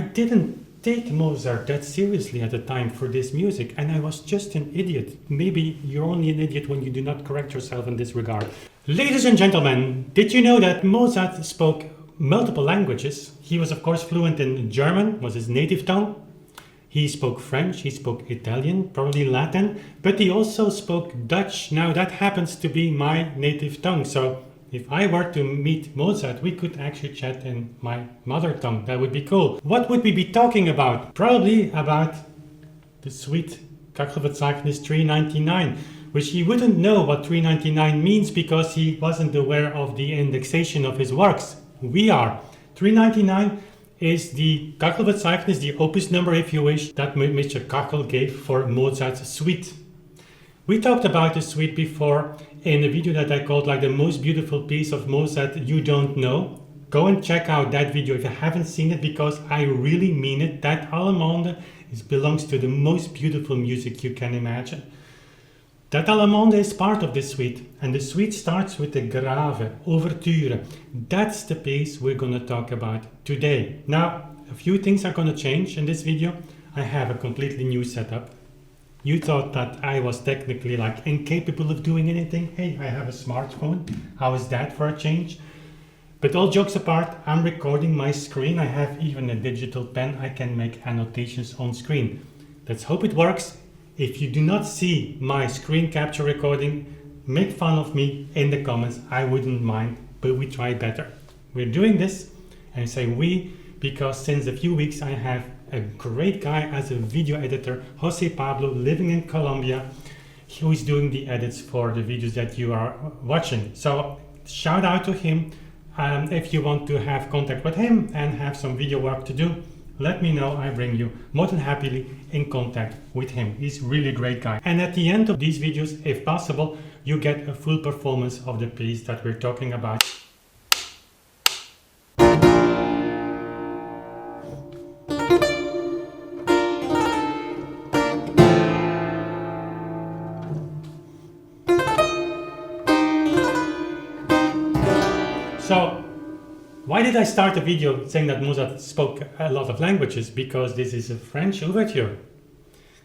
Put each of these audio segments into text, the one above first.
I didn't take Mozart that seriously at the time for this music, and I was just an idiot. Maybe you're only an idiot when you do not correct yourself in this regard. Ladies and gentlemen, did you know that Mozart spoke multiple languages? He was of course fluent in German, was his native tongue. He spoke French, he spoke Italian, probably Latin, but he also spoke Dutch. Now that happens to be my native tongue, so if I were to meet Mozart, we could actually chat in my mother tongue. That would be cool. What would we be talking about? Probably about the suite Kachelverzeichnis 399, which he wouldn't know what 399 means because he wasn't aware of the indexation of his works. We are. 399 is the Kachelverzeichnis, the opus number if you wish, that Mr. Kachel gave for Mozart's suite. We talked about the suite before in a video that I called like the most beautiful piece of Mozart you don't know. Go and check out that video if you haven't seen it, because I really mean it. That Allemande belongs to the most beautiful music you can imagine. That Allemande is part of the suite, and the suite starts with the grave, overture. That's the piece we're going to talk about today. Now, a few things are going to change in this video. I have a completely new setup. You thought that I was technically like incapable of doing anything. Hey, I have a smartphone. How is that for a change? But all jokes apart, I'm recording my screen. I have even a digital pen. I can make annotations on screen. Let's hope it works. If you do not see my screen capture recording, make fun of me in the comments. I wouldn't mind, but we try better. We're doing this, and I say we because since a few weeks I have a great guy as a video editor, Jose Pablo, living in Colombia, who is doing the edits for the videos that you are watching. So shout out to him. If you want to have contact with him and have some video work to do, let me know. I bring you more than happily in contact with him. He's really a great guy. And at the end of these videos, if possible, you get a full performance of the piece that we're talking about. So, why did I start a video saying that Mozart spoke a lot of languages? Because this is a French overture.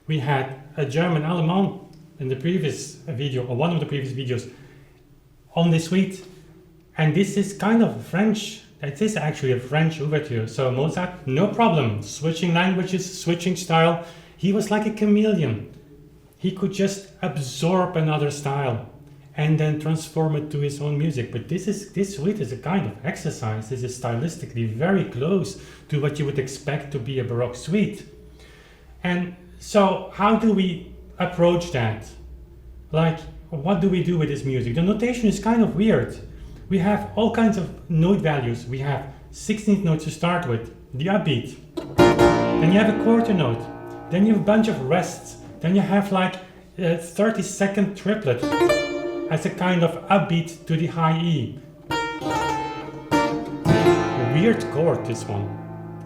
We had a German Allemand in the previous video, or one of the previous videos, on the suite. And this is kind of French. It is actually a French overture. So Mozart, no problem. Switching languages, switching style. He was like a chameleon. He could just absorb another style and then transform it to his own music. But this suite is a kind of exercise. This is stylistically very close to what you would expect to be a Baroque suite. And so how do we approach that? Like, what do we do with this music? The notation is kind of weird. We have all kinds of note values. We have 16th notes to start with, the upbeat. Then you have a quarter note. Then you have a bunch of rests. Then you have like a 30-second triplet as a kind of upbeat to the high E. A weird chord, this one.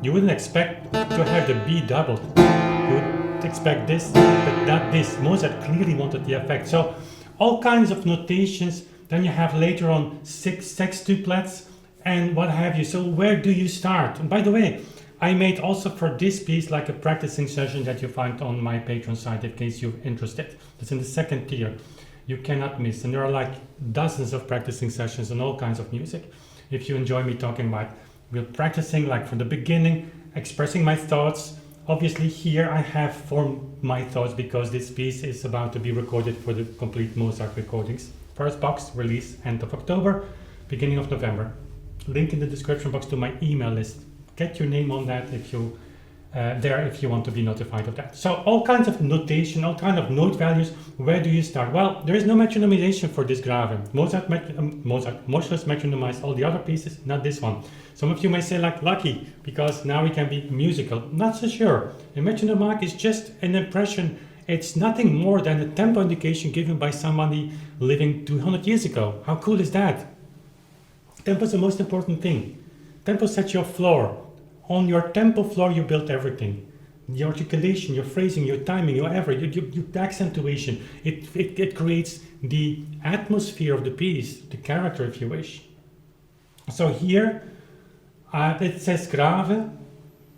You wouldn't expect to have the B doubled. You would expect this, but not this. Mozart clearly wanted the effect. So all kinds of notations. Then you have later on sextuplets and what have you. So where do you start? And by the way, I made also for this piece like a practicing session that you find on my Patreon site in case you're interested. It's in the second tier. You cannot miss, and there are like dozens of practicing sessions on all kinds of music. If you enjoy me talking about, we're practicing like from the beginning, expressing my thoughts. Obviously here I have formed my thoughts because this piece is about to be recorded for the complete Mozart recordings. First box release end of October, beginning of November. Link in the description box to my email list. Get your name on that if you if you want to be notified of that. So all kinds of notation, all kinds of note values. Where do you start? Well, there is no metronomization for this grave. Mozart metronomized all the other pieces, not this one. Some of you may say like lucky, because now it can be musical. Not so sure. A metronome mark is just an impression. It's nothing more than a tempo indication given by somebody living 200 years ago. How cool is that? Tempo is the most important thing. Tempo sets your floor. On your tempo floor, you build everything. The articulation, your phrasing, your timing, your accentuation. It creates the atmosphere of the piece, the character, if you wish. So here, it says grave,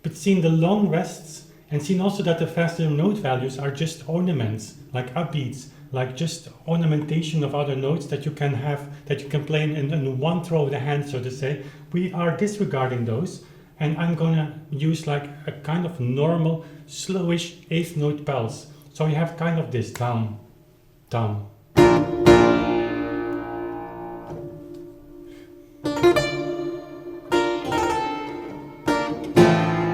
but seeing the long rests and seeing also that the faster note values are just ornaments, like upbeats, like just ornamentation of other notes that you can have, that you can play in one throw of the hand, so to say. We are disregarding those, and I'm gonna use like a kind of normal, slowish eighth note pulse. So you have kind of this dum, dum.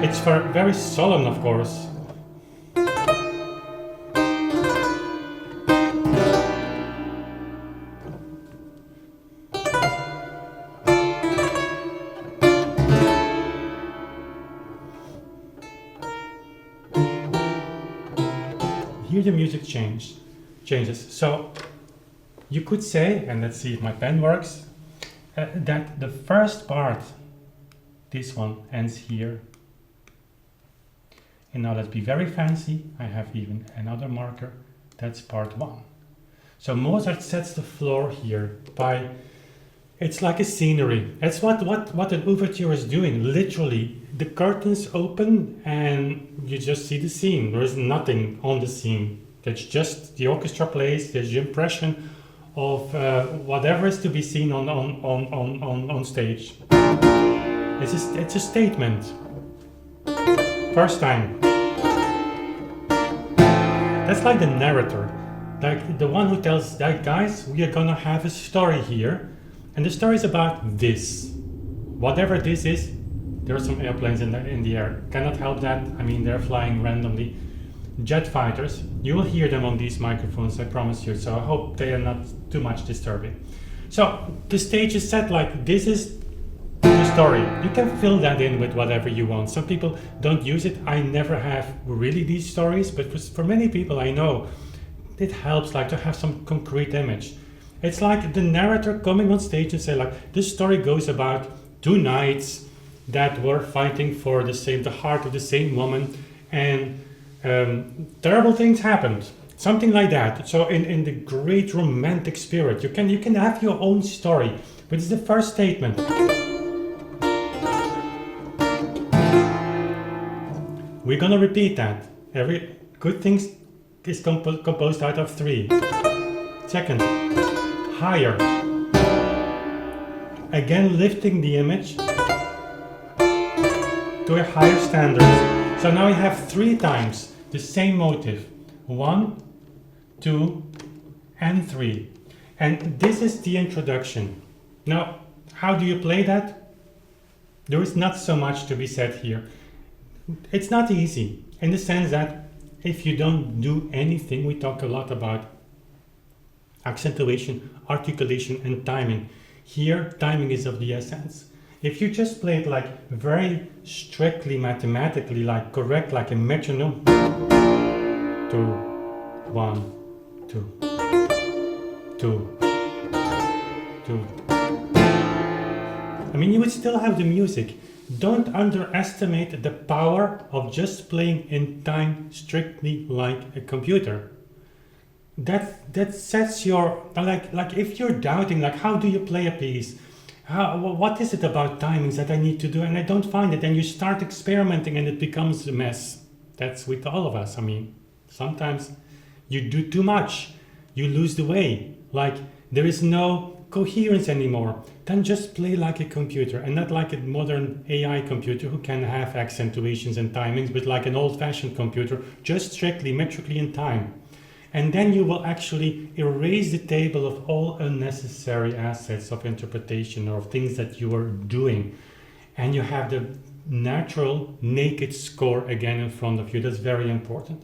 It's very solemn, of course. Here the music changes. So you could say, and let's see if my pen works, that the first part, this one, ends here. And now let's be very fancy. I have even another marker. That's part one. So Mozart sets the floor here by, it's like a scenery. That's what an overture is doing. Literally, the curtains open and you just see the scene. There is nothing on the scene. It's just the orchestra plays. There's the impression of whatever is to be seen on stage. It's a statement. First time. That's like the narrator, like the one who tells that, guys, we are gonna have a story here, and the story is about this. Whatever this is, there are some airplanes in the air. Cannot help that. I mean, they're flying randomly. Jet fighters. You will hear them on these microphones, I promise you. So I hope they are not too much disturbing. So the stage is set like this is the story. You can fill that in with whatever you want. Some people don't use it. I never have really these stories, but for many people I know it helps like to have some concrete image. It's like the narrator coming on stage and say like, this story goes about two knights that were fighting for the heart of the same woman, and terrible things happened. Something like that. So in the great romantic spirit, you can have your own story, but it's the first statement. We're gonna repeat that. Every good thing is composed out of three. Second, higher. Again, lifting the image to a higher standard. So now we have three times the same motive. 1, 2, and 3. And this is the introduction. Now, how do you play that? There is not so much to be said here. It's not easy in the sense that if you don't do anything, we talk a lot about accentuation, articulation, and timing. Here, timing is of the essence. If you just play it like very strictly mathematically, like correct, like a metronome, 2, 1, 2, 2, 2. I mean, you would still have the music. Don't underestimate the power of just playing in time strictly like a computer. That sets your, like if you're doubting, like how do you play a piece? What is it about timings that I need to do and I don't find it? And you start experimenting and it becomes a mess. That's with all of us. I mean, sometimes you do too much. You lose the way. Like there is no coherence anymore. Then just play like a computer and not like a modern AI computer who can have accentuations and timings, but like an old-fashioned computer, just strictly metrically in time. And then you will actually erase the table of all unnecessary assets of interpretation or things that you are doing. And you have the natural, naked score again in front of you. That's very important.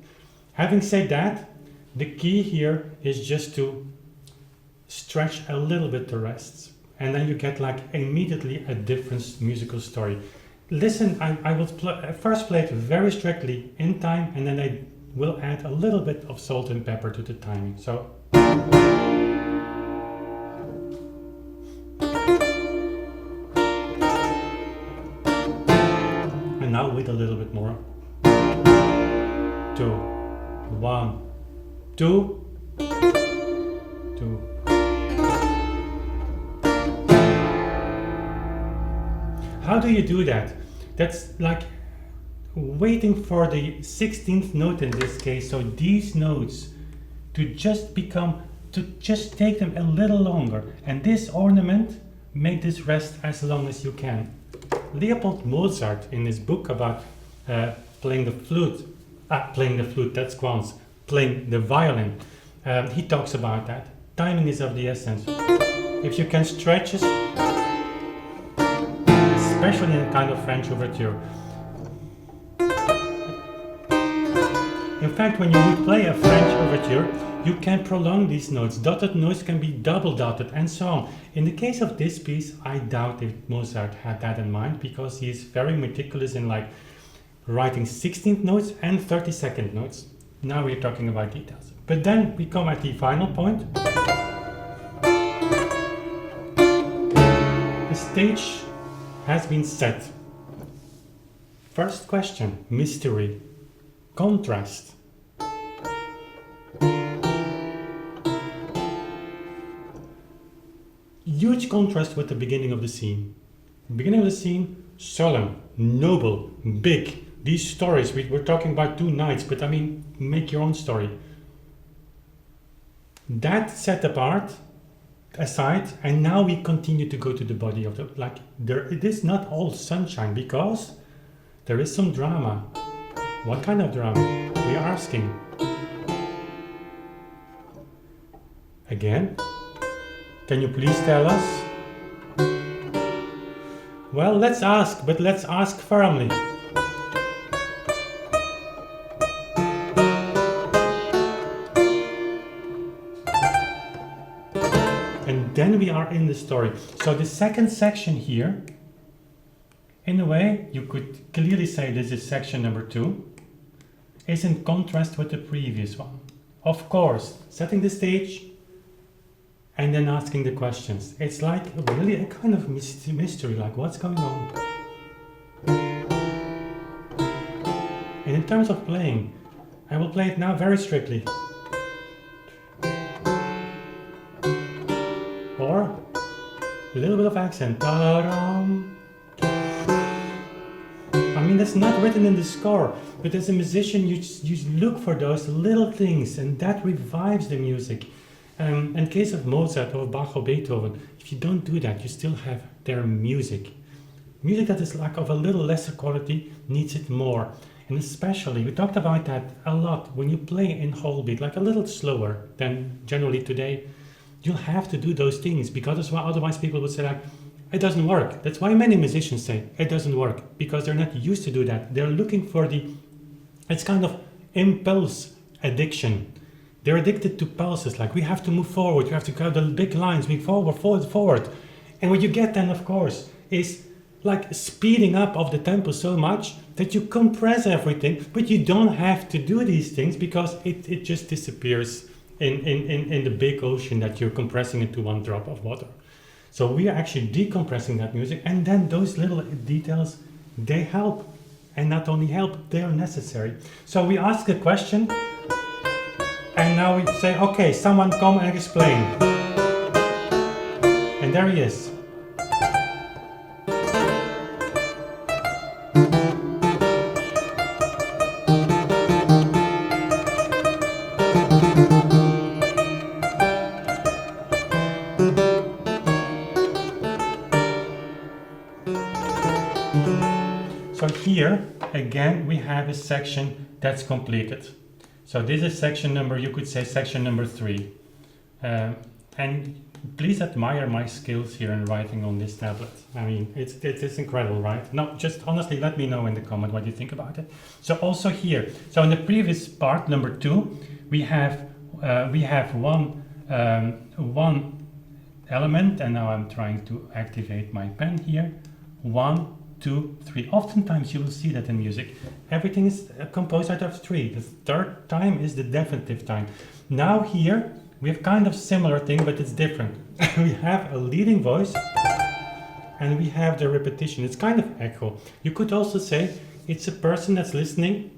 Having said that, the key here is just to stretch a little bit the rests. And then you get like immediately a different musical story. Listen, I will first play it very strictly in time, and then I will add a little bit of salt and pepper to the timing. So. And now with a little bit more. 2, 1, 2, 2. How do you do that? That's like waiting for the 16th note in this case, so these notes to just take them a little longer, and this ornament make this rest as long as you can. Leopold Mozart, in his book about playing the flute, that's quans, playing the violin, he talks about that. Timing is of the essence. If you can stretch it, especially in a kind of French overture. In fact, when you would play a French overture, you can prolong these notes. Dotted notes can be double dotted and so on. In the case of this piece, I doubt if Mozart had that in mind, because he is very meticulous in like writing 16th notes and 32nd notes. Now we're talking about details. But then we come at the final point. The stage has been set. First question, mystery, contrast. Huge contrast with the beginning of the scene. Beginning of the scene, solemn, noble, big. These stories, we're talking about 2 nights, but I mean, make your own story. That set apart, aside, and now we continue to go to the body of the, like, it is not all sunshine, because there is some drama. What kind of drama? We are asking. Again, can you please tell us? Well, let's ask, but let's ask firmly. And then we are in the story. So the second section here, in a way, you could clearly say this is section number 2, is in contrast with the previous one. Of course, setting the stage and then asking the questions. It's like really a kind of mystery, like what's going on? And in terms of playing, I will play it now very strictly. Or a little bit of accent. Ta-dam. I mean, that's not written in the score, but as a musician, you look for those little things, and that revives the music. In case of Mozart or Bach or Beethoven, if you don't do that, you still have their music. Music that is like of a little lesser quality needs it more. And especially, we talked about that a lot, when you play in whole beat, like a little slower than generally today, you'll have to do those things, because otherwise people would say like, it doesn't work. That's why many musicians say it doesn't work, because they're not used to do that. They're looking for it's kind of impulse addiction. They're addicted to pulses, like we have to move forward, we have to go the big lines, move forward. And what you get then, of course, is like speeding up of the tempo so much that you compress everything, but you don't have to do these things, because it just disappears in the big ocean that you're compressing into one drop of water. So we are actually decompressing that music, and then those little details, they help. And not only help, they are necessary. So we ask a question, and now we say, okay, someone come and explain. And there he is. So here, again, we have a section that's completed. So this is section number, you could say section number 3. And please admire my skills here in writing on this tablet. I mean, it's incredible, right? No, just honestly, let me know in the comment what you think about it. So also here, so in the previous part, number 2, we have one element, and now I'm trying to activate my pen here. 1, 2, 3. Oftentimes you will see that in music. Everything is composed out of 3. The third time is the definitive time. Now here we have kind of similar thing, but it's different. We have a leading voice and we have the repetition. It's kind of echo. You could also say it's a person that's listening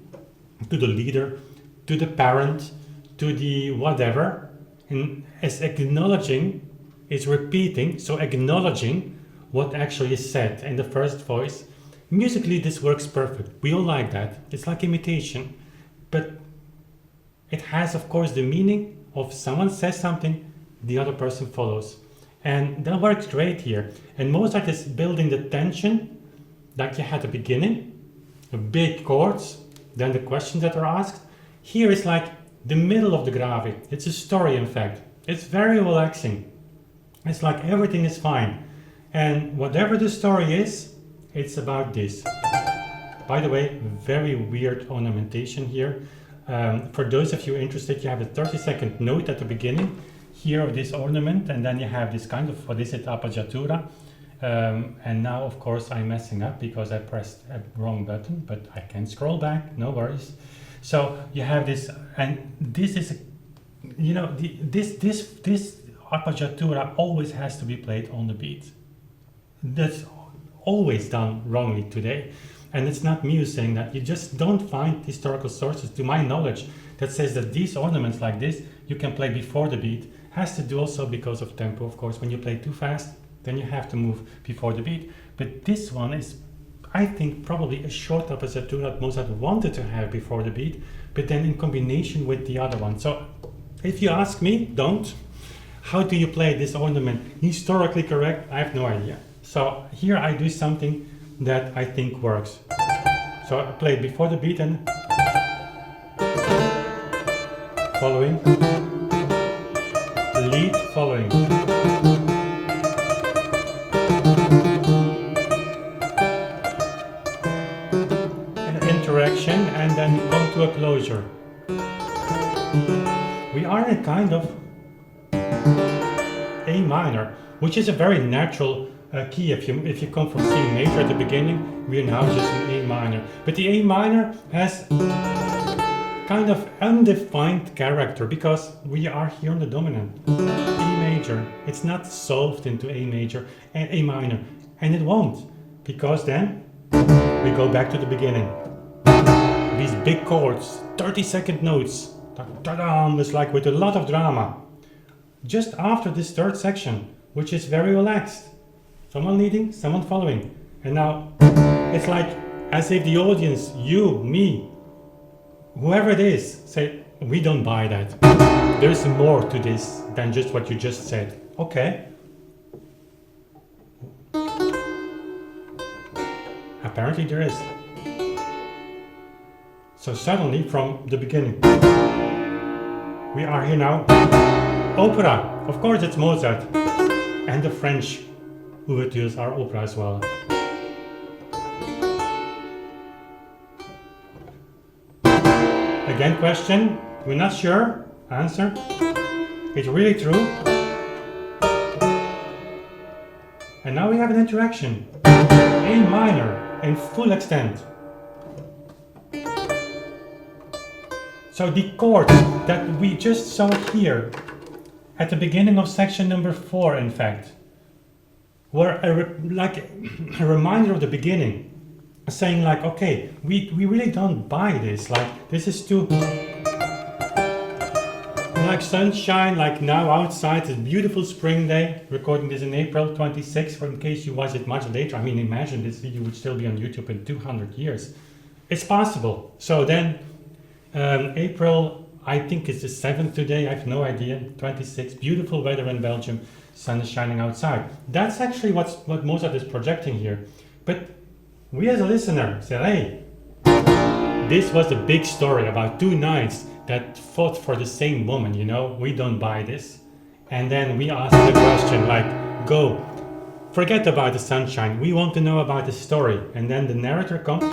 to the leader, to the parent, to the whatever, and is acknowledging, is repeating, so acknowledging what actually is said in the first voice, Musically, this works perfect. We all like that. It's like imitation. But it has, of course, the meaning of someone says something, the other person follows. And that works great here. And Mozart is building the tension like you had at the beginning, the big chords, then the questions that are asked. Here is like the middle of the grave. It's a story, in fact. It's very relaxing. It's like everything is fine. And whatever the story is, it's about this. By the way, very weird ornamentation here. For those of you interested, you have a 30-second note at the beginning here of this ornament, and then you have this kind of, what is it, appoggiatura. And now, of course, I'm messing up because I pressed a wrong button, but I can scroll back, no worries. So you have this, and this is, you know, this appoggiatura always has to be played on the beat. That's always done wrongly today. And it's not me who's saying that. You just don't find historical sources, to my knowledge, that says that these ornaments like this, you can play before the beat. Has to do also because of tempo, of course. When you play too fast, then you have to move before the beat. But this one is, I think, probably a short appoggiatura that Mozart wanted to have before the beat, but then in combination with the other one. So if you ask me, don't. How do you play this ornament historically correct? I have no idea. So here I do something that I think works. So I play before the beat and following, lead following. An interaction and then come to a closure. We are in a kind of A minor, which is a very natural key. If you come from C major at the beginning, we are now just in A minor. But the A minor has kind of undefined character because we are here on the dominant. E major. It's not solved into A major and A minor. And it won't, because then we go back to the beginning. These big chords, 30-second notes. Ta-da! It's like with a lot of drama. Just after this third section, which is very relaxed. Someone leading, someone following. And now it's like as if the audience, you, me, whoever it is, say, we don't buy that. There's more to this than just what you just said. Okay. Apparently there is. So suddenly from the beginning, we are here now. Opera. Of course it's Mozart. And the French ouvertures are opera as well. Again question, we're not sure, answer. It's really true. And now we have an interaction. A minor in full extent. So the chords that we just saw here at the beginning of section number 4, in fact, were like a reminder of the beginning, saying like, okay, we really don't buy this, like this is too like sunshine, like now outside, it's a beautiful spring day, recording this in April 26th, for in case you watch it much later. I mean, imagine this video would still be on YouTube in 200 years. It's possible. So then April, I think it's the 7th today, I have no idea, 26th, beautiful weather in Belgium, sun is shining outside. That's actually what Mozart is projecting here. But we as a listener say, hey, this was a big story about two knights that fought for the same woman, you know, we don't buy this. And then we ask the question like, go, forget about the sunshine, we want to know about the story. And then the narrator comes.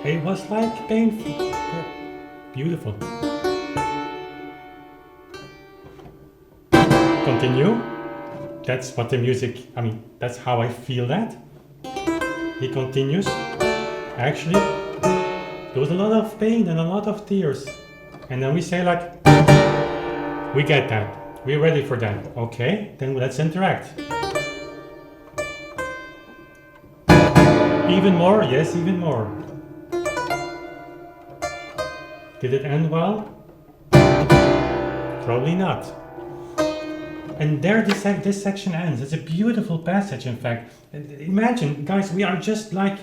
It was like painful, beautiful. Continue. That's what the music, I mean, that's how I feel that. He continues. Actually, there was a lot of pain and a lot of tears. And then we say like, we get that. We're ready for that. Okay, then let's interact. Even more? Yes, even more. Did it end well? Probably not. and there this section ends. It's a beautiful passage, in fact. Imagine, guys, we are just like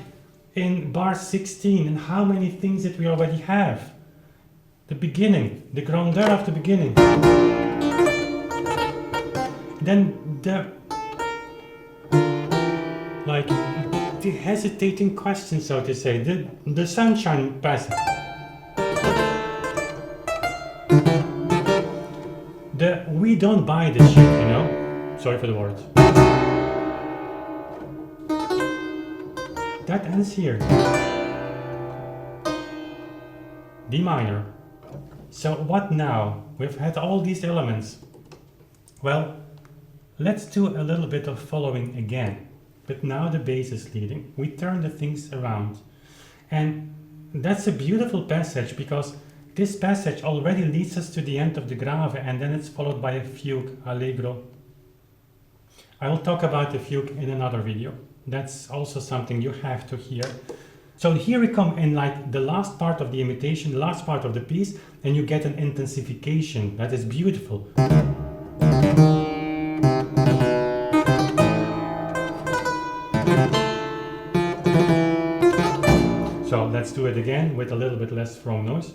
in bar 16, and how many things that we already have. The beginning, the grandeur of the beginning. Then the hesitating question, so to say, the sunshine passage. We don't buy this shit, you know? Sorry for the words. That ends here. D minor. So what now? We've had all these elements. Well, let's do a little bit of following again. But now the bass is leading. We turn the things around. And that's a beautiful passage, because this passage already leads us to the end of the grave, and then it's followed by a fugue, allegro. I will talk about the fugue in another video. That's also something you have to hear. So here we come in like the last part of the imitation, the last part of the piece, and you get an intensification. That is beautiful. So let's do it again with a little bit less from noise.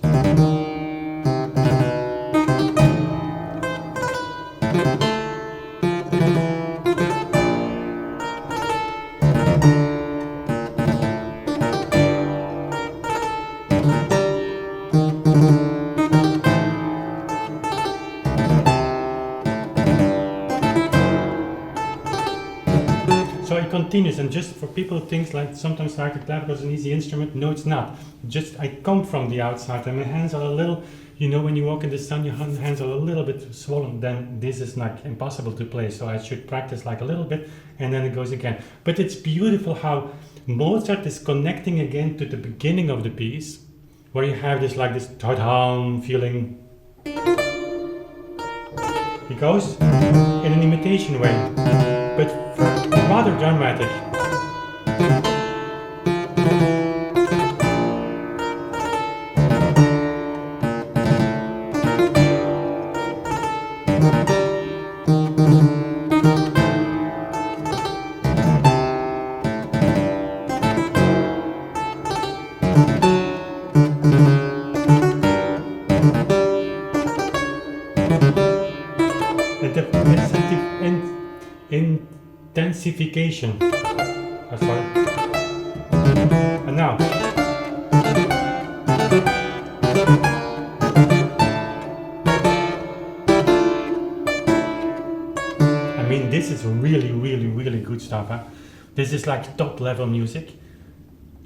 So it continues, and just for people who think like sometimes like the clavicle is an easy instrument, no it's not. Just I come from the outside and my hands are a little, you know, when you walk in the sun your hands are a little bit swollen, then this is like impossible to play, so I should practice like a little bit and then it goes again. But it's beautiful how Mozart is connecting again to the beginning of the piece, where you have this like this ta-dam feeling. He goes in an imitation way, but rather dramatic. Intensification. Sorry. And now. I mean, this is really, really, really good stuff. Huh? This is like top level music.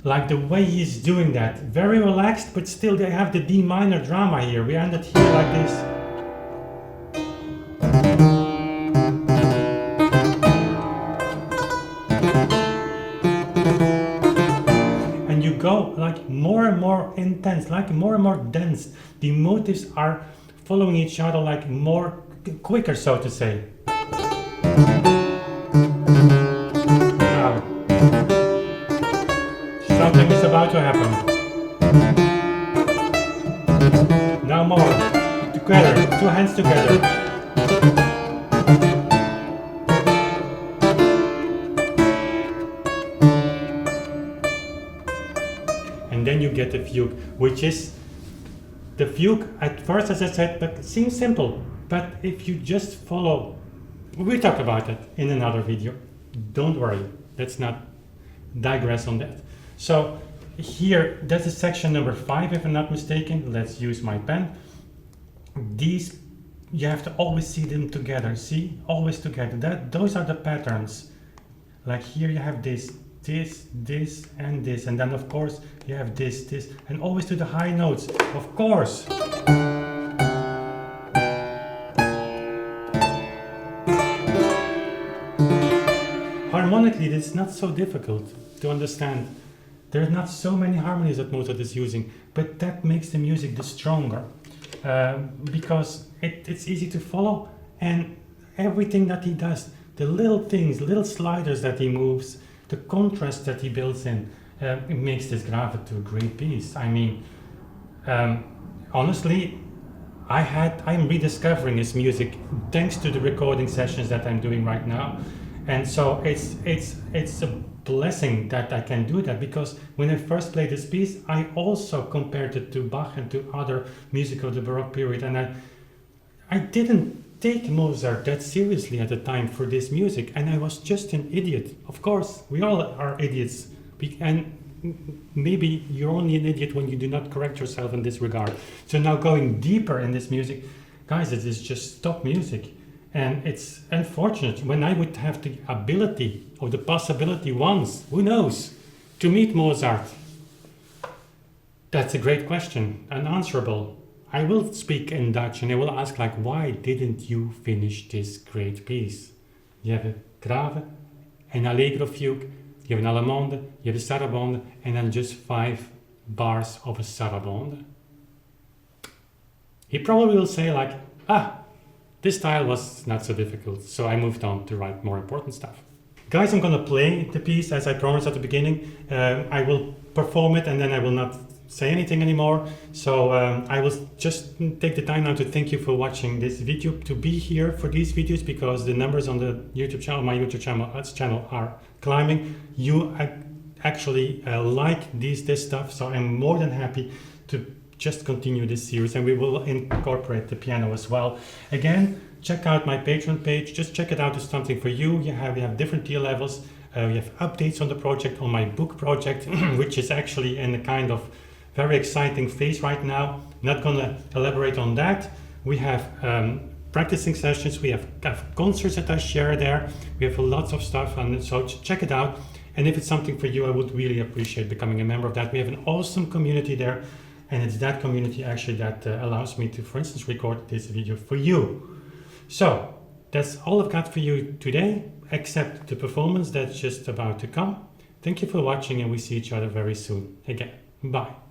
Like the way he's doing that. Very relaxed, but still they have the D minor drama here. We ended here like this. Go like more and more intense, like more and more dense. The motives are following each other like more quicker, so to say. Now, something is about to happen. Now more. Together, two hands together. Then you get the fugue, which is the fugue at first, as I said, but seems simple. But if you just follow, we'll talk about it in another video. Don't worry, let's not digress on that. So here, that's a section number 5, if I'm not mistaken. Let's use my pen. These, you have to always see them together. See, always together. Those are the patterns. Like here you have this, and this, and then of course you have this, and always to the high notes, of course. Harmonically, it's not so difficult to understand. There are not so many harmonies that Mozart is using, but that makes the music the stronger, because it's easy to follow, and everything that he does, the little things, little sliders that he moves, the contrast that he builds in, it makes this grave to a great piece. I mean, honestly, I'm rediscovering his music thanks to the recording sessions that I'm doing right now. And so it's a blessing that I can do that, because when I first played this piece, I also compared it to Bach and to other music of the Baroque period, and I didn't take Mozart that seriously at the time for this music, and I was just an idiot. Of course, we all are idiots, and maybe you're only an idiot when you do not correct yourself in this regard. So now going deeper in this music, guys, it is just top music. And it's unfortunate when I would have the ability or the possibility once, who knows, to meet Mozart. That's a great question, unanswerable. I will speak in Dutch and I will ask, like, why didn't you finish this great piece? You have a grave, an allegro fugue, you have an allemande, you have a sarabande, and then just 5 bars of a sarabande. He probably will say like, this style was not so difficult, so I moved on to write more important stuff. Guys, I'm gonna play the piece as I promised at the beginning. I will perform it and then I will not say anything anymore. So I will just take the time now to thank you for watching this video, to be here for these videos, because the numbers on the YouTube channel, my YouTube channel are climbing. You actually like this stuff, so I'm more than happy to just continue this series, and we will incorporate the piano as well. Again, check out my Patreon page. Just check it out. It's something for you. We have different tier levels. We have updates on the project, on my book project, which is actually in a kind of very exciting phase right now. Not gonna elaborate on that. We have practicing sessions. We have concerts that I share there. We have lots of stuff, and so check it out. And if it's something for you, I would really appreciate becoming a member of that. We have an awesome community there. And it's that community actually that allows me to, for instance, record this video for you. So that's all I've got for you today, except the performance that's just about to come. Thank you for watching, and we see each other very soon again. Bye.